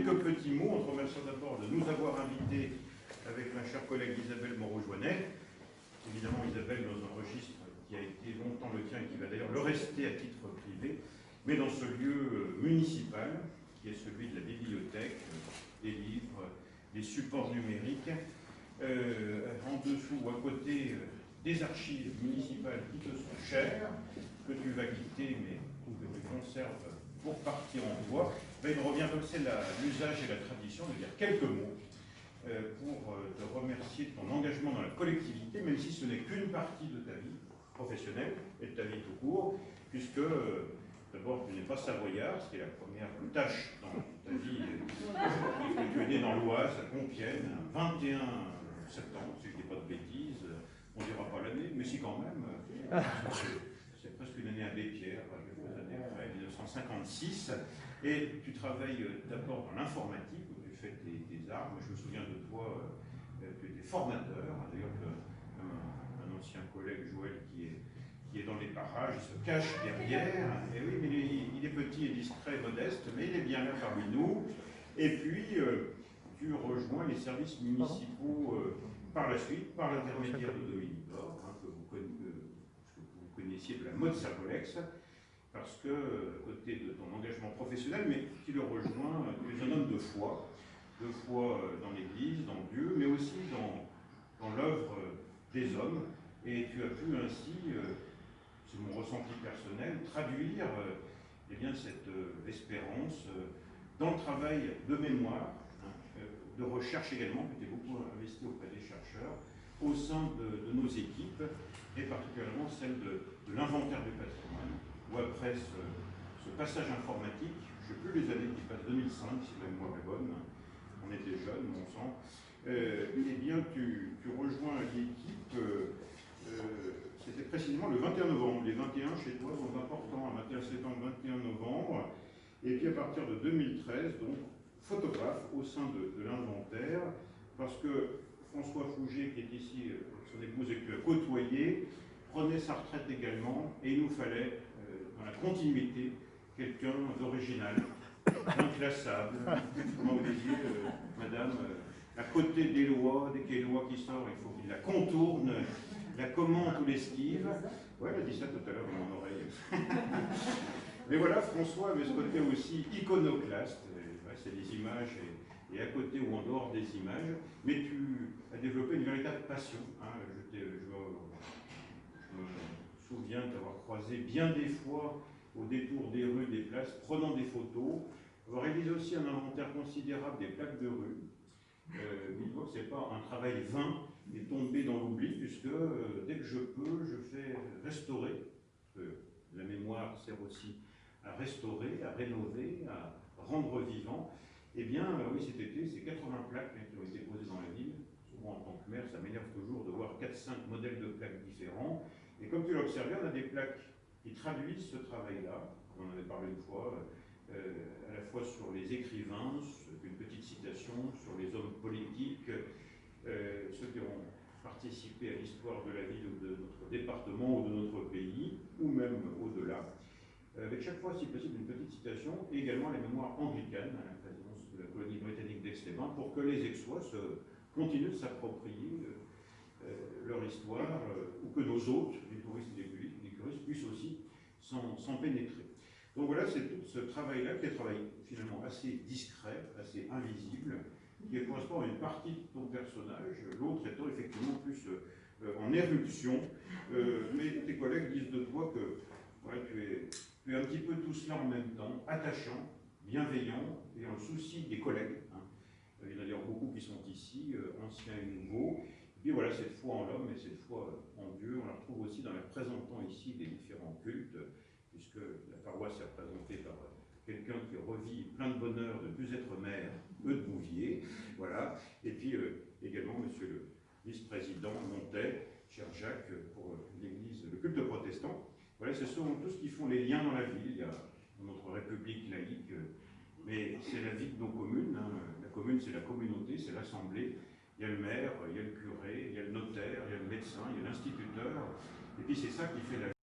quelques petits mots, en te remerciant d'abord de nous avoir invités avec ma chère collègue Isabelle Moreau-Joannet. Évidemment, Isabelle, dans un registre qui a été longtemps le tien et qui va d'ailleurs le rester à titre privé, mais dans ce lieu municipal, qui est celui de la bibliothèque, des livres, des supports numériques, en dessous ou à côté des archives municipales qui te sont chères, que tu vas quitter, mais que tu conserves pour partir en voie. Il me revient comme c'est l'usage et la tradition de dire quelques mots pour te remercier de ton engagement dans la collectivité, même si ce n'est qu'une partie de ta vie professionnelle et de ta vie tout court, puisque d'abord tu n'es pas savoyard, ce qui est la première tâche dans ta vie, tu es né dans l'Oise, à Compiègne, un 21 septembre, si je ne dis pas de bêtises, on ne dira pas l'année, mais si quand même, c'est presque une année abbé Pierre, quelques années après, 1956, et tu travailles d'abord dans l'informatique, où tu fais tes armes. Je me souviens de toi, tu étais formateur, d'ailleurs un ancien collègue, Joël, qui est dans les parages, il se cache derrière, et oui, mais il est petit et discret, modeste, mais il est bien là parmi nous. Et puis, tu rejoins les services municipaux par la suite, par l'intermédiaire de Dominique Bord, que vous connaissiez de la mode Servolex, parce que, à côté de ton engagement professionnel, mais qui le rejoint, tu es un homme de foi dans l'Église, dans Dieu, mais aussi dans l'œuvre des hommes, et tu as pu ainsi, c'est mon ressenti personnel, traduire eh bien, cette espérance dans le travail de mémoire, de recherche également, que tu es beaucoup investi auprès des chercheurs, au sein de nos équipes, et particulièrement celle de l'inventaire du patrimoine, où après ce passage informatique, je ne sais plus les années qui passent, 2005, si la mémoire est bonne, on était jeunes, bon sang, eh bien tu rejoins l'équipe, c'était précisément le 21 novembre, les 21 chez toi sont importants, 21 septembre, 21 novembre, et puis à partir de 2013, donc photographe au sein de l'inventaire, parce que François Fouget, qui est ici, son épouse et que tu as côtoyé, prenait sa retraite également, et il nous fallait, dans la continuité, quelqu'un d'original, d'inclassable, comment vous disiez, madame, à côté des lois, dès qu'il y a une loi qui sort, il faut qu'il la contourne, la commente ou l'esquive. Ouais, elle a dit ça tout à l'heure dans mon oreille. Mais voilà, François avait ce côté aussi iconoclaste, c'est des images et à côté ou en dehors des images, mais tu as développé une véritable passion. Je me souviens t'avoir croisé bien des fois au détour des rues, des places, prenant des photos, avoir réalisé aussi un inventaire considérable des plaques de rue. Ce n'est pas un travail vain et tombé dans l'oubli, puisque dès que je peux, je fais restaurer. La mémoire sert aussi à restaurer, à rénover, à rendre vivant. Eh bien, oui, cet été, c'est 80 plaques qui ont été posées dans la ville. Souvent, en tant que maire, ça m'énerve toujours de voir 4-5 modèles de plaques différents. Et comme tu l'as observé, on a des plaques qui traduisent ce travail-là. On en avait parlé une fois, à la fois sur les écrivains, une petite citation, sur les hommes politiques, ceux qui ont participé à l'histoire de la ville ou de notre département ou de notre pays, ou même au-delà. Avec chaque fois, si possible, une petite citation, et également les mémoires anglicanes, à la présidence de la colonie britannique d'Aix-les-Bains, pour que les Aixois continuent de s'approprier leur histoire, ou que nos hôtes, les touristes et les curistes, puissent aussi s'en pénétrer. Donc voilà, c'est tout ce travail-là, qui est un travail finalement assez discret, assez invisible, qui correspond à une partie de ton personnage, l'autre étant effectivement plus en éruption, mais tes collègues disent de toi que voilà, tu es un petit peu tout cela en même temps, attachant, bienveillant, et en souci des collègues. Il y en a d'ailleurs beaucoup qui sont ici, anciens et nouveaux. Et puis voilà, cette foi en l'homme et cette foi en Dieu, on la retrouve aussi dans les représentants ici des différents cultes, puisque la paroisse est représentée par quelqu'un qui revit plein de bonheur de ne plus être maire, de Bouvier, voilà. Et puis également monsieur le vice-président Montet, cher Jacques, pour l'église, le culte protestant. Voilà, ce sont tous qui font les liens dans la ville. Il y a notre république laïque, mais c'est la vie de nos communes. La commune, c'est la communauté, c'est l'assemblée. Il y a le maire, il y a le curé, il y a le notaire, il y a le médecin, il y a l'instituteur. Et puis c'est ça qui fait la